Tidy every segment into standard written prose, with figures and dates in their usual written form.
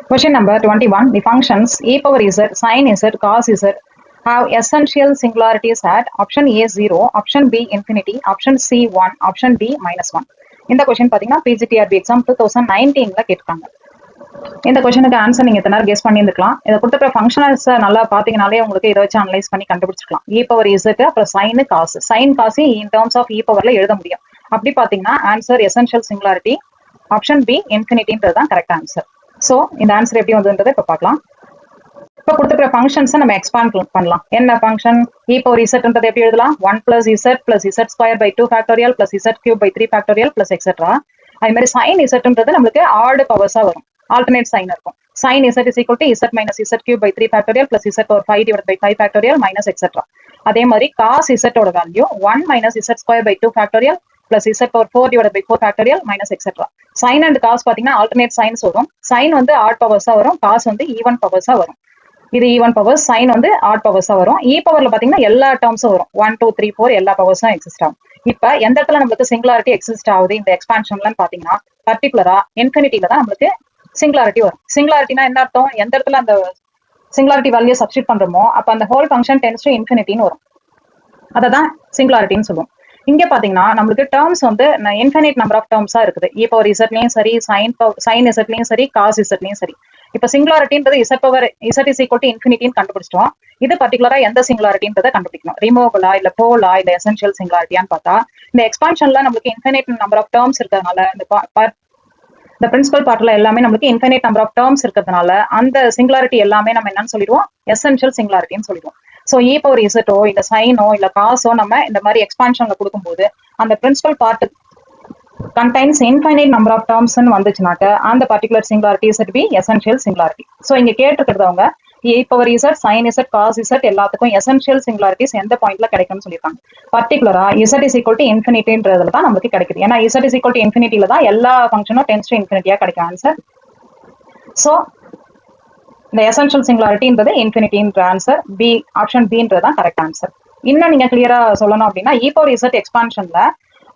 Question number 21. The functions e power z, sin z, cos z have essential singularities at option A 0, option B infinity, option C 1, option D minus 1. இந்த question பார்த்தீங்கன்னா PGTRB exam 2019ல கேட்காங்க. இந்த கொஸ்டினுக்கு answer நீங்க எத்தனை guess பண்ணியிருக்கலாம். இதை கொடுத்துருக்க ஃபங்க்ஷனல்ஸ் நல்லா பார்த்தீங்கனாலே உங்களுக்கு இதை வச்சு அனலைஸ் பண்ணி கண்டுபிடிச்சிக்கலாம். இ பவர் இசட் அப்புறம் சைன் காசு, சைன் காசு இன் டேர்ம்ஸ் ஆஃப் இ பவர்ல எழுத முடியும். அப்படி பார்த்தீங்கன்னா answer essential singularity option B இன்ஃபினிட்டின்றது தான் கரெக்ட் ஆன்சர். ஸோ இந்த ஆன்சர் எப்படி வந்ததுன்றதை இப்போ பார்க்கலாம். இப்போ கொடுத்துருக்கிற ஃபங்க்ஷன்ஸை நம்ம எக்ஸ்பாண்ட் பண்ணலாம். என்ன ஃபங்க்ஷன் இ பவர் இசட்ன்றது எப்படி எழுதலாம்? 1 + z square by 2 factorial + z³ by 3 factorial + etcetera. அது மாதிரி சைன் இசட்ன்றது நம்மளுக்கு ஆட் பவர்ஸா வரும், ஆல்டர்னேட் சைன் இருக்கும். Sine z is equal to z minus z³ by 3 factorial + z⁵ divide by 5 factorial minus etcetera. அதே மாதிரி காஸ் இசட்டோட value 1 minus z² by 2 factorial + z⁴ divide by 4 factorial minus etcetera. Sine and cos பார்த்தீங்கன்னா alternate science வரும். Sign வந்து add பவர்ஸா வரும், cos வந்து even பவர்ஸா வரும். இது ஈவன் பவர்ஸ், சைன் வந்து ஆட் பவர்ஸா வரும். இ பவர்ல பாத்தீங்கன்னா எல்லா டேர்ம்ஸும் வரும், 1 2 3 4 எல்லா பவர்ஸும் எக்ஸிஸ்ட் ஆகும். இப்ப எந்த இடத்துல நம்மளுக்கு சிங்குலாரிட்டி எக்ஸிஸ்ட் ஆகுது இந்த எக்ஸ்பான்ஷன்லன்னு பாத்தீங்கன்னா பர்டிகுலரா இன்ஃபினிட்டில தான் நம்மளுக்கு சிங்குலாரிட்டி வரும். சிங்குலாரிட்டினா என்ன அர்த்தம்? எந்த இடத்துல அந்த சிங்குலாரிட்டி வேல்யூ சப்ஸ்டிட் பண்றோமோ அப்ப அந்த ஹோல் ஃபங்க்ஷன் டென்ஸ் டு இன்ஃபினிட்டின்னு வரும். அதை தான் சிங்குலாரிட்டின்னு சொல்லுவோம். இங்க பாத்தீங்கன்னா நம்மளுக்கு டேர்ம்ஸ் வந்து இன்ஃபினிட் நம்பர் ஆஃப் டேர்ம்ஸா இருக்குது. இ பவர் இசட்லயும் சரி, சைன் இசட்லயும் சரி, காஸ் இசட்லயும் சரி. இப்ப சிங்குலாரிட்டின்றது z power z is equal to இன்ஃபினிட்டின்னு கண்டுபிடிச்சிட்டோம். இது பர்டிகுலரா எந்த சிங்குலாரிட்டின்றதை கண்டுபிடிக்கணும். ரிமூவலா இல்ல போலா இல்ல எசென்ஷியல் சிங்குலாரிட்டியான்னு பார்த்தா இந்த எக்ஸ்பான்ஷன்ல நம்மளுக்கு இன்ஃபினிட் நம்பர் ஆஃப் டேர்ம்ஸ் இருக்கிறதுனால இந்த பிரின்சிபல் பார்ட்ல எல்லாமே நம்மளுக்கு இன்ஃபினிட் நம்பர் ஆஃப் டேர்ம்ஸ் இருக்கிறதுனால அந்த சிங்குலாரிட்டி எல்லாமே நம்ம என்னன்னு சொல்லிடுவோம்? எசென்ஷியல் சிங்குலாரிட்டின்னு சொல்லிடுவோம். ஸோ இ பவர் இசட்டோ இல்ல சைனோ இல்ல காசோ நம்ம இந்த மாதிரி எக்ஸ்பான்ஷன்ல கொடுக்கும்போது அந்த principal part contains infinite number of terms ன்னு வந்துச்சுனாக்க அந்த particular singularity is B essential singularity. So இங்க கேட்டுக்கிறதவங்க E power Z, sine Z, cos Z எல்லாத்துக்கும் எசென்ஷியல் சிங்குலாரிட்டிஸ் எந்த பாயிண்ட்ல கிடைக்கும்னு சொல்லியிருக்காங்க. பர்டிகுலரா இசட் இஸ் ஈக்குவல் டு இன்ஃபினிட்டின்றதுல தான் நமக்கு கிடைக்குது. ஏன்னா இசட் இஸ் ஈக்குவல் டு இன்ஃபினிட்டில தான் எல்லா ஃபங்க்ஷனும் டென்ஸ் டு இன்ஃபினிட்டியா கிடைக்கும் ஆன்சர். ஸோ இந்த எசென்ஷியல் சிங்குலாரிட்டின்றது இன்ஃபினிட்டின்ற ஆன்சர் பி, ஆப்ஷன் பின்றது தான் கரெக்ட் ஆன்சர். இன்னும் நீங்க கிளியரா சொல்லணும் அப்படின்னா இ பவர் இசட் எக்ஸ்பான்ஷன்ல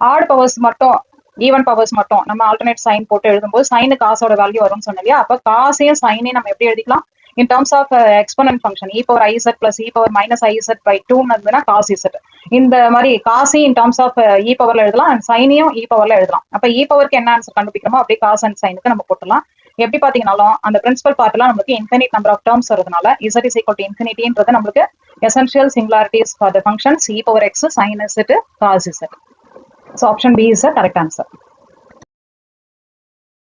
ஆட் பவர்ஸ் மட்டும், ஈவன் பவர்ஸ் மட்டும் நம்ம ஆல்டர்னேட் சைன் போட்டு எழுதும்போது சைனு காசோட வேல்யூ வரும்னு சொன்னோம் இல்லையா? அப்ப காசையும் சைனையும் நம்ம எப்படி எழுதிக்கலாம்? In terms of exponent function E power I Z plus E power minus I Z by 2 இருந்ததுன்னா காஸ் இசட். இந்த மாதிரி காசையும் இன் டர்ம்ஸ் ஆஃப் இ பவர்ல எழுதலாம், அண்ட் சைனையும் இ பவர்ல எழுதலாம். அப்ப இ பவருக்கு என்ன ஆன்சர் கண்டுபிடிக்கிறோமோ அப்படியே காஸ் அண்ட் சைனுக்கு நம்ம போட்டலாம். எப்படி பாத்தீங்கன்னாலும் அந்த பிரின்சிபல் பார்ட்லாம் நமக்கு இன்ஃபினிட் நம்பர் ஆஃப் டேர்ம்ஸ் வரதுனால z இஸ் ஈக்குவல் டு இன்ஃபினிட்டின்றது நமக்கு essential singularities for the functions e power x, sine Z, cos z. So option B is the correct answer.